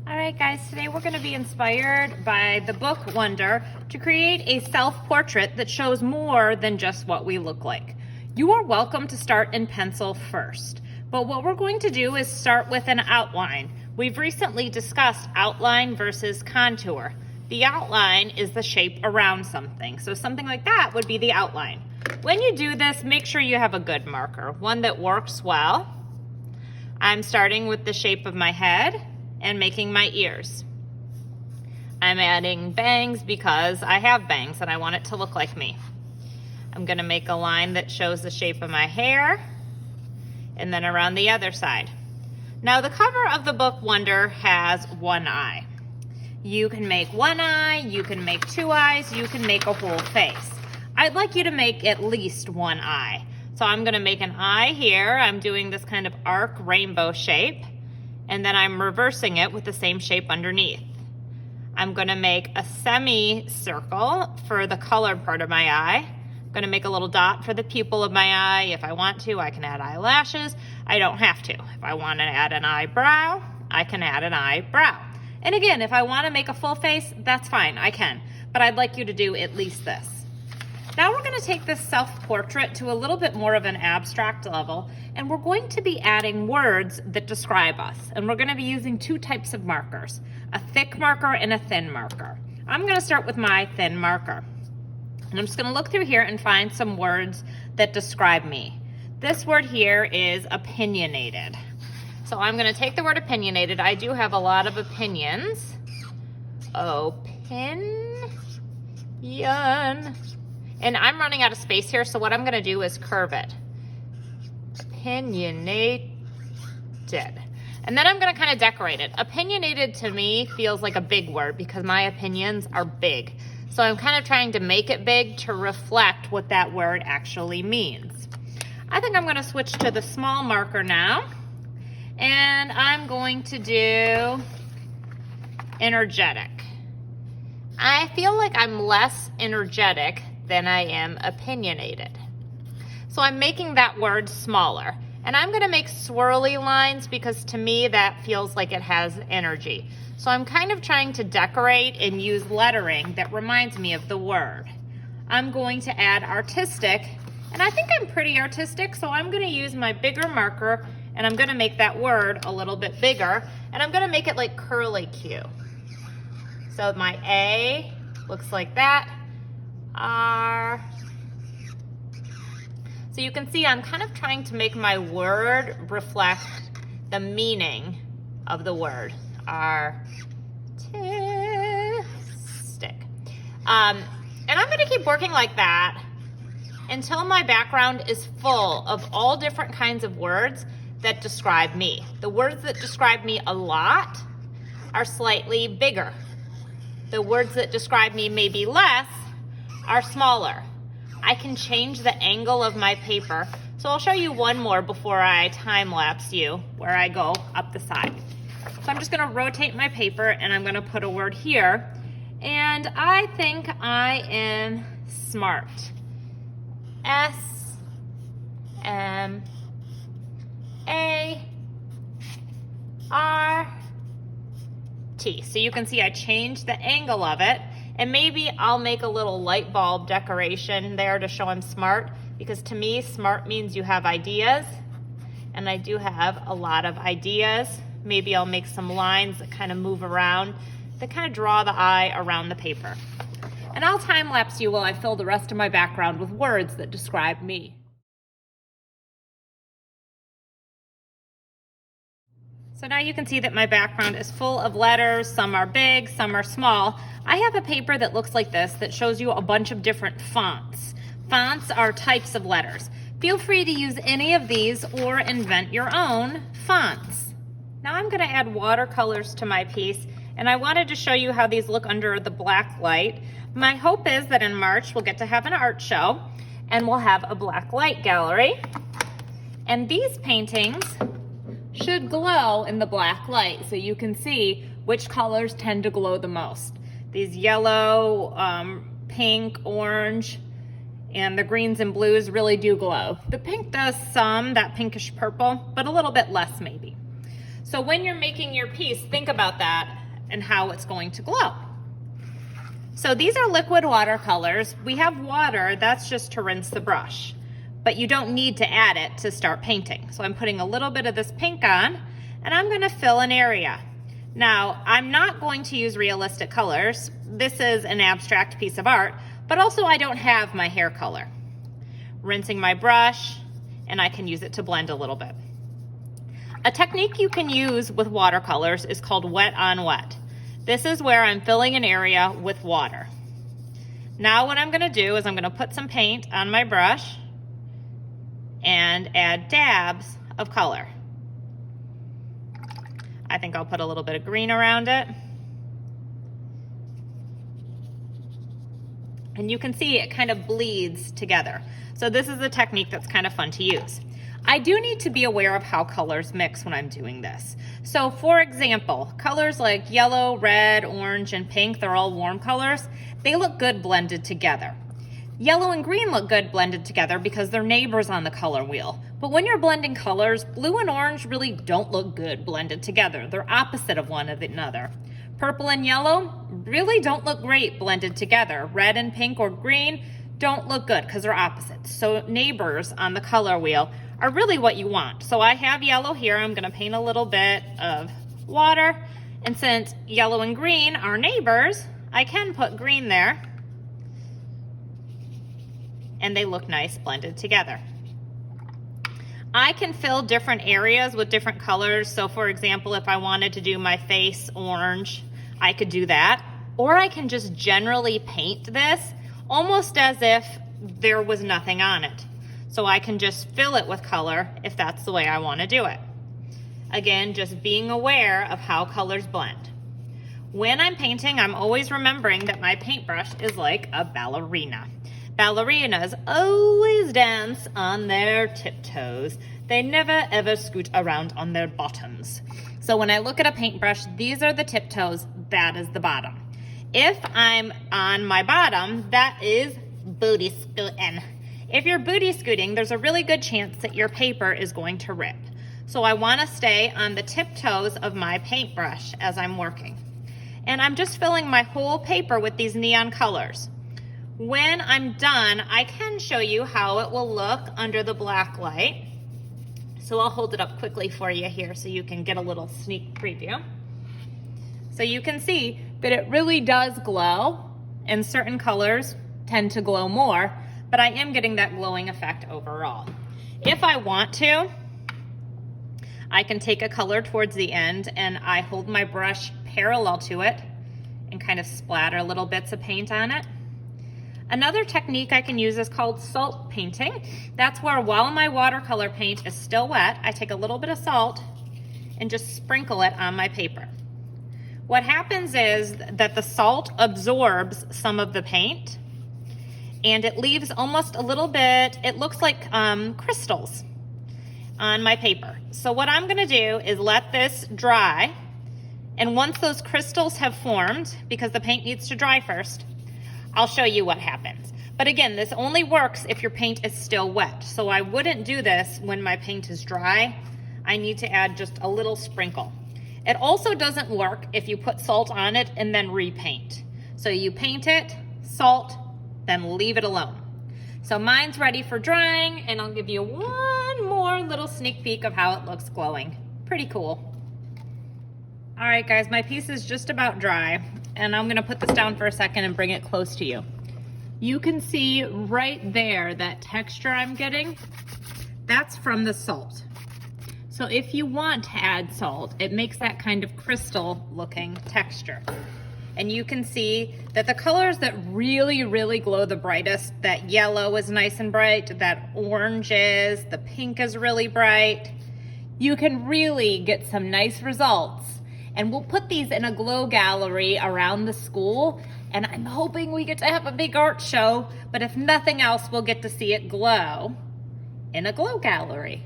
All right, guys, today we're going to be inspired by the book Wonder to create a self-portrait that shows more than just what we look like. You are welcome to start in pencil first, but what we're going to do is start with an outline. We've recently discussed outline versus contour. The outline is the shape around something, so something like that would be the outline. When you do this, make sure you have a good marker, one that works well. I'm starting with the shape of my head and making my ears. I'm adding bangs because I have bangs and I want it to look like me. I'm gonna make a line that shows the shape of my hair and then around the other side. Now the cover of the book Wonder has one eye. You can make one eye, you can make two eyes, you can make a whole face. I'd like you to make at least one eye. So I'm gonna make an eye here. I'm doing this kind of arc rainbow shape, and then I'm reversing it with the same shape underneath. I'm gonna make a semicircle for the colored part of my eye. I'm gonna make a little dot for the pupil of my eye. If I want to, I can add eyelashes. I don't have to. If I want to add an eyebrow, I can add an eyebrow. And again, if I wanna make a full face, that's fine, I can. But I'd like you to do at least this. Now we're going to take this self-portrait to a little bit more of an abstract level, and we're going to be adding words that describe us. And we're going to be using two types of markers, a thick marker and a thin marker. I'm going to start with my thin marker. And I'm just going to look through here and find some words that describe me. This word here is opinionated. So I'm going to take the word opinionated. I do have a lot of opinions. Opinion. And I'm running out of space here, so what I'm gonna do is curve it. Opinionated. And then I'm gonna kind of decorate it. Opinionated to me feels like a big word because my opinions are big. So I'm kind of trying to make it big to reflect what that word actually means. I think I'm gonna switch to the small marker now. And I'm going to do energetic. I feel like I'm less energetic than I am opinionated. So I'm making that word smaller. And I'm gonna make swirly lines because to me that feels like it has energy. So I'm kind of trying to decorate and use lettering that reminds me of the word. I'm going to add artistic, and I think I'm pretty artistic, so I'm gonna use my bigger marker and I'm gonna make that word a little bit bigger, and I'm gonna make it like curly Q. So my A looks like that. R. So you can see I'm kind of trying to make my word reflect the meaning of the word. Artistic. And I'm going to keep working like that until my background is full of all different kinds of words that describe me. The words that describe me a lot are slightly bigger. The words that describe me maybe less are smaller. I can change the angle of my paper. So I'll show you one more before I time lapse you where I go up the side. So I'm just gonna rotate my paper and I'm gonna put a word here. And I think I am smart. S-M-A-R-T. So you can see I changed the angle of it. And maybe I'll make a little light bulb decoration there to show I'm smart, because to me, smart means you have ideas, and I do have a lot of ideas. Maybe I'll make some lines that kind of move around, that kind of draw the eye around the paper. And I'll time lapse you while I fill the rest of my background with words that describe me. So now you can see that my background is full of letters. Some are big, some are small. I have a paper that looks like this that shows you a bunch of different fonts. Fonts are types of letters. Feel free to use any of these or invent your own fonts. Now I'm gonna add watercolors to my piece, and I wanted to show you how these look under the black light. My hope is that in March we'll get to have an art show and we'll have a black light gallery. And these paintings should glow in the black light, so you can see which colors tend to glow the most. These yellow, pink, orange, and the greens and blues really do glow. The pink does some, that pinkish purple, but a little bit less maybe. So So when you're making your piece, think about that and how it's going to glow. So these are liquid watercolors. We have water, that's just to rinse the brush, but you don't need to add it to start painting. So I'm putting a little bit of this pink on, and I'm gonna fill an area. Now, I'm not going to use realistic colors. This is an abstract piece of art, but also I don't have my hair color. Rinsing my brush, and I can use it to blend a little bit. A technique you can use with watercolors is called wet on wet. This is where I'm filling an area with water. Now what I'm gonna do is I'm gonna put some paint on my brush and add dabs of color. I think I'll put a little bit of green around it. And you can see it kind of bleeds together. So this is a technique that's kind of fun to use. I do need to be aware of how colors mix when I'm doing this. So for example, colors like yellow, red, orange, and pink, they're all warm colors. They look good blended together. Yellow and green look good blended together because they're neighbors on the color wheel. But when you're blending colors, blue and orange really don't look good blended together. They're opposite of one another. Purple and yellow really don't look great blended together. Red and pink or green don't look good because they're opposites. So neighbors on the color wheel are really what you want. So I have yellow here. I'm gonna paint a little bit of water. And since yellow and green are neighbors, I can put green there. And they look nice blended together. I can fill different areas with different colors. So for example, if I wanted to do my face orange, I could do that. Or I can just generally paint this almost as if there was nothing on it. So I can just fill it with color if that's the way I want to do it. Again, just being aware of how colors blend. When I'm painting, I'm always remembering that my paintbrush is like a ballerina. Ballerinas always dance on their tiptoes. They never ever scoot around on their bottoms. So when I look at a paintbrush, these are the tiptoes, that is the bottom. If I'm on my bottom, that is booty scooting. If you're booty scooting, there's a really good chance that your paper is going to rip. So I want to stay on the tiptoes of my paintbrush as I'm working. And I'm just filling my whole paper with these neon colors. When I'm done, I can show you how it will look under the black light. So I'll hold it up quickly for you here so you can get a little sneak preview. So you can see that it really does glow, and certain colors tend to glow more, but I am getting that glowing effect overall. If I want to, I can take a color towards the end and I hold my brush parallel to it and kind of splatter little bits of paint on it. Another technique I can use is called salt painting. That's where while my watercolor paint is still wet, I take a little bit of salt and just sprinkle it on my paper. What happens is that the salt absorbs some of the paint and it leaves almost a little bit, it looks like crystals on my paper. So what I'm gonna do is let this dry, and once those crystals have formed, because the paint needs to dry first, I'll show you what happens. But again, this only works if your paint is still wet. So I wouldn't do this when my paint is dry. I need to add just a little sprinkle. It also doesn't work if you put salt on it and then repaint. So you paint it, salt, then leave it alone. So mine's ready for drying, and I'll give you one more little sneak peek of how it looks glowing. Pretty cool. All right, guys, my piece is just about dry, and I'm gonna put this down for a second and bring it close to you. You can see right there that texture I'm getting. That's from the salt. So if you want to add salt, it makes that kind of crystal looking texture. And you can see that the colors that really, really glow the brightest, that yellow is nice and bright, that orange is, the pink is really bright. You can really get some nice results. And we'll put these in a glow gallery around the school. And I'm hoping we get to have a big art show, but if nothing else, we'll get to see it glow in a glow gallery.